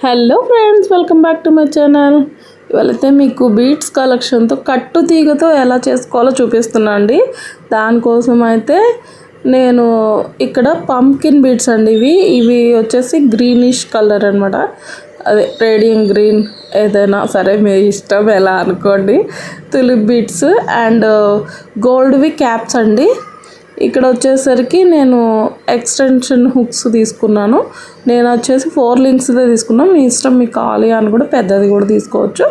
Hello friends, welcome back to my channel. ఇవాళైతే మీకు beads కలెక్షన్తో కట్టు తీగతో ఎలా చేసుకోవాలో చూపిస్తున్నా అండి. దానికోసం అయితే నేను ఇక్కడ పంకిన్ బీడ్స్ అండి. ఇవి వచ్చేసి గ్రీనిష్ కలర్ అనమాట. అదే రేడియం గ్రీన్, ఏదైనా సరే మీ ఇష్టం, ఎలా అనుకోండి. తులిప్ బీడ్స్ అండ్ గోల్డ్వి క్యాప్స్ అండి. ఇక్కడ వచ్చేసరికి నేను ఎక్స్టెన్షన్ హుక్స్ తీసుకున్నాను. నేను వచ్చేసి 4 లింక్స్దే తీసుకున్నాను. మీ ఇష్టం, మీకు కావాలి అని కూడా పెద్దది కూడా తీసుకోవచ్చు.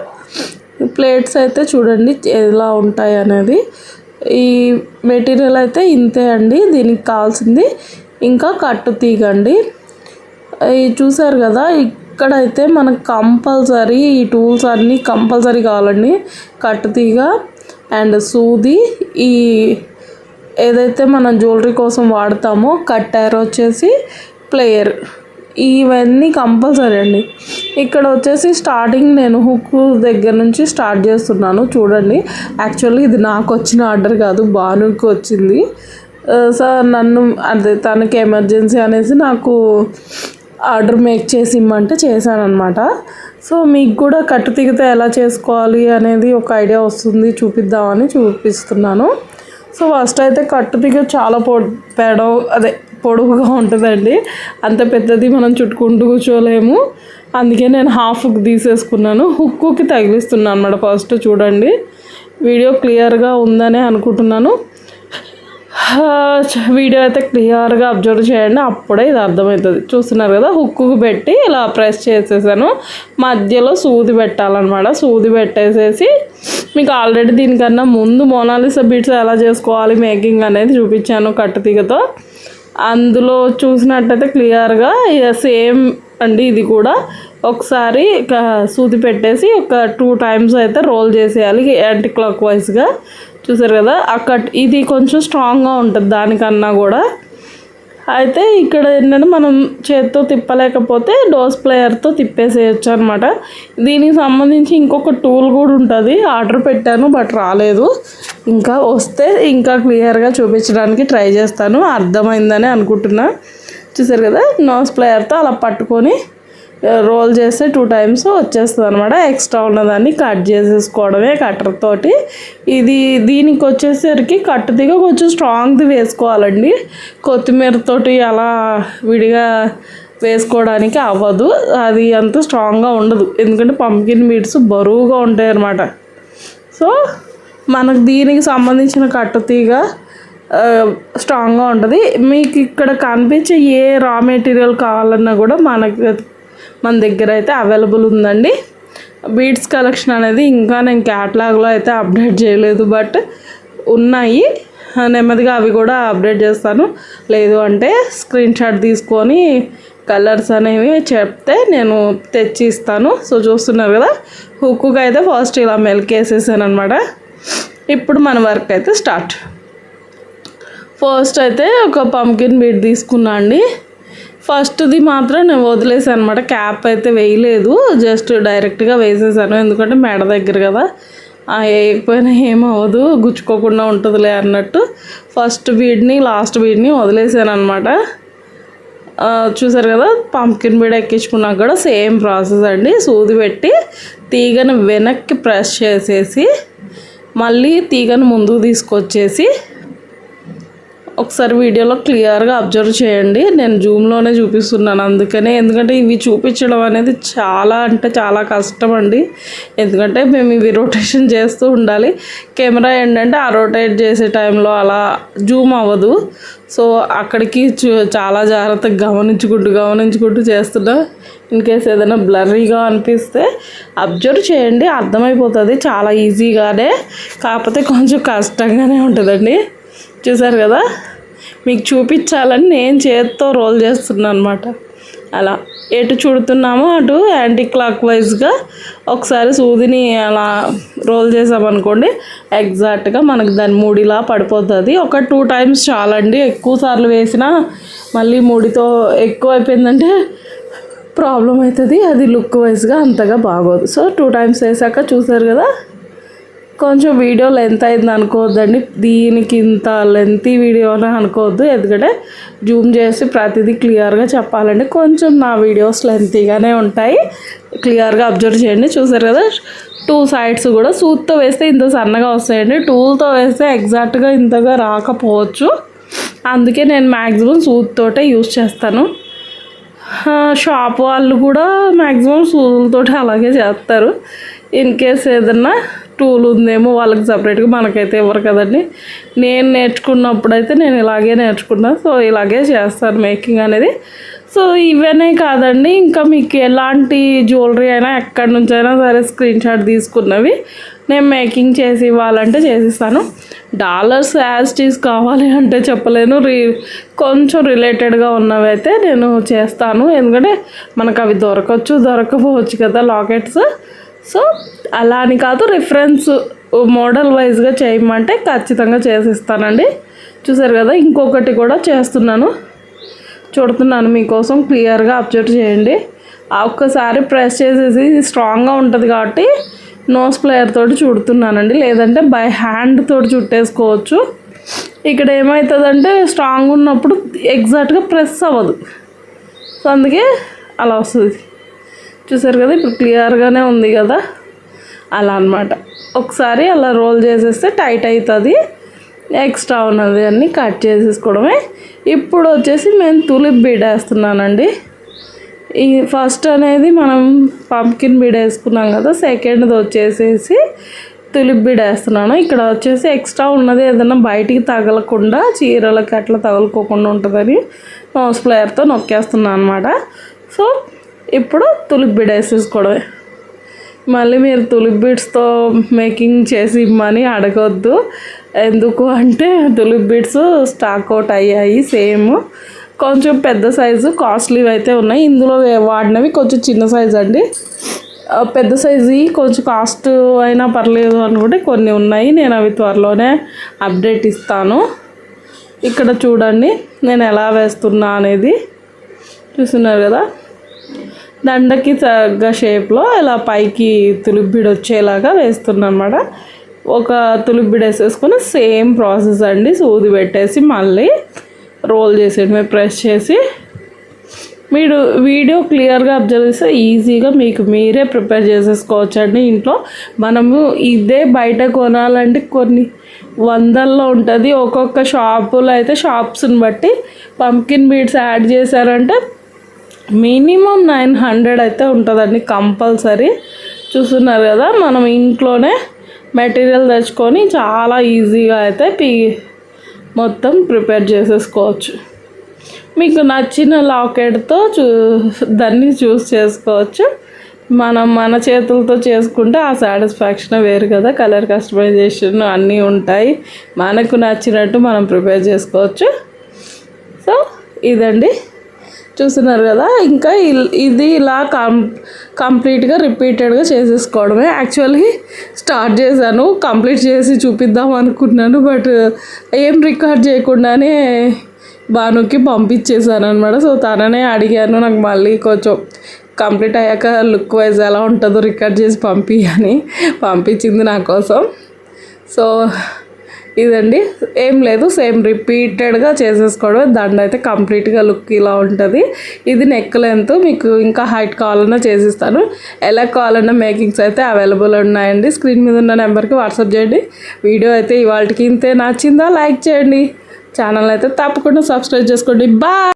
ప్లేట్స్ అయితే చూడండి ఎలా ఉంటాయి అనేది. ఈ మెటీరియల్ అయితే ఇంతే అండి. దీనికి కావాల్సింది ఇంకా కట్టు తీగ అండి. చూసారు కదా, ఇక్కడైతే మనకు కంపల్సరీ ఈ టూల్స్ అన్నీ కంపల్సరీ కావాలండి. కట్టు తీగ అండ్ సూది, ఈ ఏదైతే మనం జ్యువెలరీ కోసం వాడతామో కట్టర్, వచ్చేసి ప్లేయర్, ఇవన్నీ కంపల్సరీ అండి. ఇక్కడ వచ్చేసి స్టార్టింగ్ నేను హుక్ దగ్గర నుంచి స్టార్ట్ చేస్తున్నాను. చూడండి, యాక్చువల్లీ ఇది నాకు వచ్చిన ఆర్డర్ కాదు, భానుకి వచ్చింది. సో నన్ను అదే తనకి ఎమర్జెన్సీ అనేసి నాకు ఆర్డర్ మేక్ చేసి ఇమ్మంటే చేశాను అనమాట. సో మీకు కూడా కట్టు తీగతో ఎలా చేసుకోవాలి అనేది ఒక ఐడియా వస్తుంది, చూపిద్దామని చూపిస్తున్నాను. సో ఫస్ట్ అయితే కట్టు తీగ చాలా పొడవుగా ఉంటుందండి. అంత పెద్దది మనం చుట్టుకుంటూ కూర్చోలేము. అందుకే నేను హాఫ్ హుక్ తీసేసుకున్నాను. హుక్కి తగిలిస్తున్నాను అన్నమాట. ఫస్ట్ చూడండి, వీడియో క్లియర్గా ఉందనే అనుకుంటున్నాను. వీడియో అయితే క్లియర్గా అబ్జర్వ్ చేయండి, అప్పుడే ఇది అర్థమవుతుంది. చూస్తున్నారు కదా, హుక్కు పెట్టి ఇలా ప్రెస్ చేసేసాను. మధ్యలో సూది పెట్టాలన్నమాట. సూది పెట్టేసేసి మీకు ఆల్రెడీ దీనికన్నా ముందు మోనాలిసా బీడ్స్ ఎలా చేసుకోవాలి మేకింగ్ అనేది చూపించాను కట్టు తీగతో. అందులో చూసినట్టయితే క్లియర్గా సేమ్ అండి. ఇది కూడా ఒకసారి సూది పెట్టేసి ఒక 2 టైమ్స్ అయితే రోల్ చేసేయాలి యాంటీ క్లాక్ వైజ్గా. చూసారు కదా, ఇది కొంచెం స్ట్రాంగ్గా ఉంటుంది దానికన్నా కూడా. అయితే ఇక్కడ ఏంటంటే మనం చేత్తో తిప్పలేకపోతే డోస్ ప్లేయర్తో తిప్పేసేయచ్చు అనమాట. దీనికి సంబంధించి ఇంకొక టూల్ కూడా ఉంటుంది. ఆర్డర్ పెట్టాను బట్ రాలేదు. ఇంకా వస్తే ఇంకా క్లియర్గా చూపించడానికి ట్రై చేస్తాను. అర్థమైందని అనుకుంటున్నా. చూసారు కదా, నోస్ ప్లేయర్తో అలా పట్టుకొని రోల్ చేస్తే 2 టైమ్స్ వచ్చేస్తుంది అనమాట. ఎక్స్ట్రా ఉన్నదాన్ని కట్ చేసేసుకోవడమే కట్టర్ తోటి. దీనికి వచ్చేసరికి కట్టు తీగ కొంచెం స్ట్రాంగ్ది వేసుకోవాలండి. కొత్తిమీరతోటి అలా విడిగా వేసుకోవడానికి అవ్వదు, అది అంత స్ట్రాంగ్గా ఉండదు. ఎందుకంటే పంకిన్ బీడ్స్ బరువుగా ఉంటాయి అన్నమాట. సో మనకు దీనికి సంబంధించిన కట్టు తీగ స్ట్రాంగ్గా ఉంటుంది. మీకు ఇక్కడ కనిపించే ఏ రా మెటీరియల్ కావాలన్నా కూడా మన దగ్గర అయితే అవైలబుల్ ఉందండి. బీడ్స్ కలెక్షన్ అనేది ఇంకా నేను క్యాటలాగ్లో అయితే అప్డేట్ చేయలేదు, బట్ ఉన్నాయి. నెమ్మదిగా అవి కూడా అప్డేట్ చేస్తాను. లేదు అంటే స్క్రీన్ షాట్ తీసుకొని కలర్స్ అనేవి చెప్తే నేను తెచ్చి ఇస్తాను. సో చూస్తున్నారు కదా, హుక్కుగా అయితే ఫస్ట్ ఇలా మెలికేసేసాను అనమాట. ఇప్పుడు మన వర్క్ అయితే స్టార్ట్. ఫస్ట్ అయితే ఒక పంకిన్ బీడ్ తీసుకున్నా అండి. ఫస్ట్ది మాత్రం నేను వదిలేసాను అనమాట. క్యాప్ అయితే వేయలేదు, జస్ట్ డైరెక్ట్గా వేసేసాను. ఎందుకంటే మెడ దగ్గర కదా, వేయకపోయినా ఏమవ్వదు, గుచ్చుకోకుండా ఉంటుందిలే అన్నట్టు ఫస్ట్ బీడ్ని లాస్ట్ బీడ్ని వదిలేసాను అనమాట. చూసారు కదా, పంకిన్ బీడ్ ఎక్కించుకున్నాక కూడా సేమ్ ప్రాసెస్ అండి. సూది పెట్టి తీగను వెనక్కి ప్రెస్ చేసేసి మళ్ళీ తీగను ముందుకు తీసుకొచ్చేసి ఒకసారి వీడియోలో క్లియర్గా అబ్జర్వ్ చేయండి. నేను జూమ్లోనే చూపిస్తున్నాను అందుకనే. ఎందుకంటే ఇవి చూపించడం అనేది చాలా అంటే చాలా కష్టం అండి. ఎందుకంటే మేము ఇవి రొటేషన్ చేస్తూ ఉండాలి. కెమెరా ఏంటంటే ఆ రొటేట్ చేసే టైంలో అలా జూమ్ అవ్వదు. సో అక్కడికి చాలా జాగ్రత్తగా గమనించుకుంటూ చేస్తున్నా. ఇన్ కేస్ ఏదైనా బ్లర్రీగా అనిపిస్తే అబ్జర్వ్ చేయండి, అర్థమైపోతుంది చాలా ఈజీగానే. కాకపోతే కొంచెం కష్టంగానే ఉంటుందండి. చూసారు కదా, మీకు చూపించాలని నేను చేత్తో రోల్ చేస్తున్నాను అనమాట. అలా ఎటు చుడుతున్నామో అటు యాంటీ క్లాక్ వైజ్గా ఒకసారి సూదిని అలా రోల్ చేసామనుకోండి, ఎగ్జాక్ట్గా మనకు దాని ముడిలా పడిపోతుంది. ఒక 2 టైమ్స్ చాలండి. ఎక్కువ సార్లు వేసినా మళ్ళీ ముడితో ఎక్కువ అయిపోయిందంటే ప్రాబ్లం అవుతుంది. అది లుక్ వైజ్గా అంతగా బాగోదు. సో 2 టైమ్స్ వేసాక చూసారు కదా, కొంచెం వీడియో లెంత్ అయింది అనుకోవద్దండి, దీనికి ఇంత లెంతీ వీడియో అని అనుకోవద్దు, ఎందుకంటే జూమ్ చేసి ప్రతిదీ క్లియర్గా చెప్పాలండి. కొంచెం నా వీడియోస్ లెంతీగానే ఉంటాయి, క్లియర్గా అబ్జర్వ్ చేయండి. చూసారు కదా 2 సైడ్స్ కూడా సూత్తో వేస్తే ఇంత సన్నగా వస్తాయండి, టూల్తో వేస్తే ఎగ్జాక్ట్గా ఇంతగా రాకపోవచ్చు, అందుకే నేను మ్యాక్సిమం సూత్తోటే యూజ్ చేస్తాను. షాప్ వాళ్ళు కూడా మ్యాక్సిమం సూదులతోటి అలాగే చేస్తారు. ఇన్ కేస్ ఏదన్నా టూల్ ఉందేమో వాళ్ళకి సపరేట్గా, మనకైతే ఇవ్వరు కదండి. నేను నేర్చుకున్నప్పుడైతే నేను ఇలాగే నేర్చుకున్నాను, సో ఇలాగే చేస్తాను మేకింగ్ అనేది. సో ఇవనే కాదండి, ఇంకా మీకు ఎలాంటి జ్యువెలరీ అయినా ఎక్కడి నుంచైనా సరే స్క్రీన్ షాట్ తీసుకున్నవి నేను మేకింగ్ చేసి ఇవ్వాలంటే చేసిస్తాను. డాలర్స్ యాజ్ టీస్ కావాలి అంటే చెప్పలేను, కొంచెం రిలేటెడ్గా ఉన్నవి అయితే నేను చేస్తాను, ఎందుకంటే మనకు అవి దొరకపోవచ్చు కదా లాకెట్స్. సో అలా అని కాదు, రిఫరెన్స్ మోడల్ వైజ్గా చేయమంటే ఖచ్చితంగా చేసిస్తానండి. చూసారు కదా, ఇంకొకటి కూడా చేస్తున్నాను, చూడుతున్నాను మీకోసం, క్లియర్గా అబ్జర్వ్ చేయండి. ఒక్కసారి ప్రెస్ చేసేసి స్ట్రాంగ్గా ఉంటుంది కాబట్టి నోస్ ప్లేయర్ తోటి చుడుతున్నానండి, లేదంటే బై హ్యాండ్ తోటి చుట్టేసుకోవచ్చు. ఇక్కడ ఏమవుతుందంటే స్ట్రాంగ్ ఉన్నప్పుడు ఎగ్జాక్ట్గా ప్రెస్ అవ్వదు, సో అందుకే అలా వస్తుంది. చూసారు కదా, ఇప్పుడు క్లియర్గానే ఉంది కదా, అలా అనమాట. ఒకసారి అలా రోల్ చేసేస్తే టైట్ అవుతుంది, ఎక్స్ట్రా ఉన్నది అన్నీ కట్ చేసేసుకోవడమే. ఇప్పుడు వచ్చేసి నేను తులిప్ బీడ్ వేస్తున్నానండి. ఈ ఫస్ట్ అనేది మనం పంకిన్ బీడ్ వేసుకున్నాం కదా, సెకండ్ది వచ్చేసేసి తులిప్ బీడ్ వేస్తున్నాను. ఇక్కడ వచ్చేసి ఎక్స్ట్రా ఉన్నది ఏదైనా బయటికి తగలకుండా, చీరలకి అట్లా తగులుకోకుండా ఉంటుందని నోస్ ప్లేయర్తో నొక్కేస్తున్నాను అనమాట. సో ఇప్పుడు తులిప్ బీడ్ వేసేసుకోవడమే. మళ్ళీ మీరు తులిప్ బీడ్స్తో మేకింగ్ చేసి ఇమ్మని అడగొద్దు, ఎందుకు అంటే తులిప్ బీడ్స్ స్టాక్ అవుట్ అయ్యాయి. సేమ్ కొంచెం పెద్ద సైజు కాస్ట్లీ అయితే ఉన్నాయి, ఇందులో వాడినవి కొంచెం చిన్న సైజు అండి. పెద్ద సైజు కొంచెం కాస్ట్ అయినా పర్లేదు అనుకుంటే కొన్ని ఉన్నాయి, నేను అవి త్వరలోనే అప్డేట్ ఇస్తాను. ఇక్కడ చూడండి నేను ఎలా వేస్తున్నా అనేది, చూస్తున్నారు కదా, దండకి తగ్గ షేప్లో ఇలా పైకి తులిప్ బీడ్ వచ్చేలాగా వేస్తున్నాను అనమాట. ఒక తులిప్ బీడ్ వేసేసుకొని సేమ్ ప్రాసెస్ అండి, సూది పెట్టేసి మళ్ళీ రోల్ చేసేయడమే, ప్రెస్ చేసి. మీరు వీడియో క్లియర్గా అబ్జర్వ్ చేస్తే ఈజీగా మీకు మీరే ప్రిపేర్ చేసేసుకోవచ్చు అండి ఇంట్లో. మనము ఇదే బయట కొనాలంటే కొన్ని వందల్లో ఉంటుంది, ఒక్కొక్క షాపులో అయితే షాప్స్ని బట్టి పంకిన్ బీడ్స్ యాడ్ చేశారంటే మినిమం 900 అయితే ఉంటుందండి కంపల్సరీ. చూస్తున్నారు కదా, మనం ఇంట్లోనే మెటీరియల్ తెచ్చుకొని చాలా ఈజీగా అయితే మొత్తం ప్రిపేర్ చేసేసుకోవచ్చు. మీకు నచ్చిన లాకెట్తో దాన్ని చూస్ చేసుకోవచ్చు. మన చేతులతో చేసుకుంటే ఆ సాటిస్ఫాక్షన్ వేరు కదా, కలర్ కస్టమైజేషన్ అన్నీ ఉంటాయి, మనకు నచ్చినట్టు మనం ప్రిపేర్ చేసుకోవచ్చు. సో ఇదండి, చూస్తున్నారు కదా. ఇంకా ఇది ఇలా కంప్లీట్గా రిపీటెడ్గా చేసేసుకోవడమే. యాక్చువల్లీ స్టార్ట్ చేశాను, కంప్లీట్ చేసి చూపిద్దాం అనుకున్నాను, బట్ ఏం రికార్డ్ చేయకుండానే భానుకి పంపించేశాను అనమాట. సో తననే అడిగాను, నాకు మళ్ళీ కొంచెం కంప్లీట్ అయ్యాక లుక్ వైజ్ ఎలా ఉంటుందో రికార్డ్ చేసి అని పంపించింది నా కోసం. సో ఇదండి, ఏం లేదు, సేమ్ రిపీటెడ్గా చేసేసుకోవడం. దండ అయితే కంప్లీట్గా లుక్ ఇలా ఉంటుంది. ఇది నెక్ లెంత్, మీకు ఇంకా హైట్ కావాలన్నా చేసిస్తాను. ఎలా కావాలన్నా మేకింగ్స్ అయితే అవైలబుల్ ఉన్నాయండి. స్క్రీన్ మీద ఉన్న నెంబర్కి వాట్సాప్ చేయండి. వీడియో అయితే ఇవాళకి ఇంతే, నచ్చిందా లైక్ చేయండి, ఛానల్ అయితే తప్పకుండా సబ్స్క్రైబ్ చేసుకోండి. బాయ్.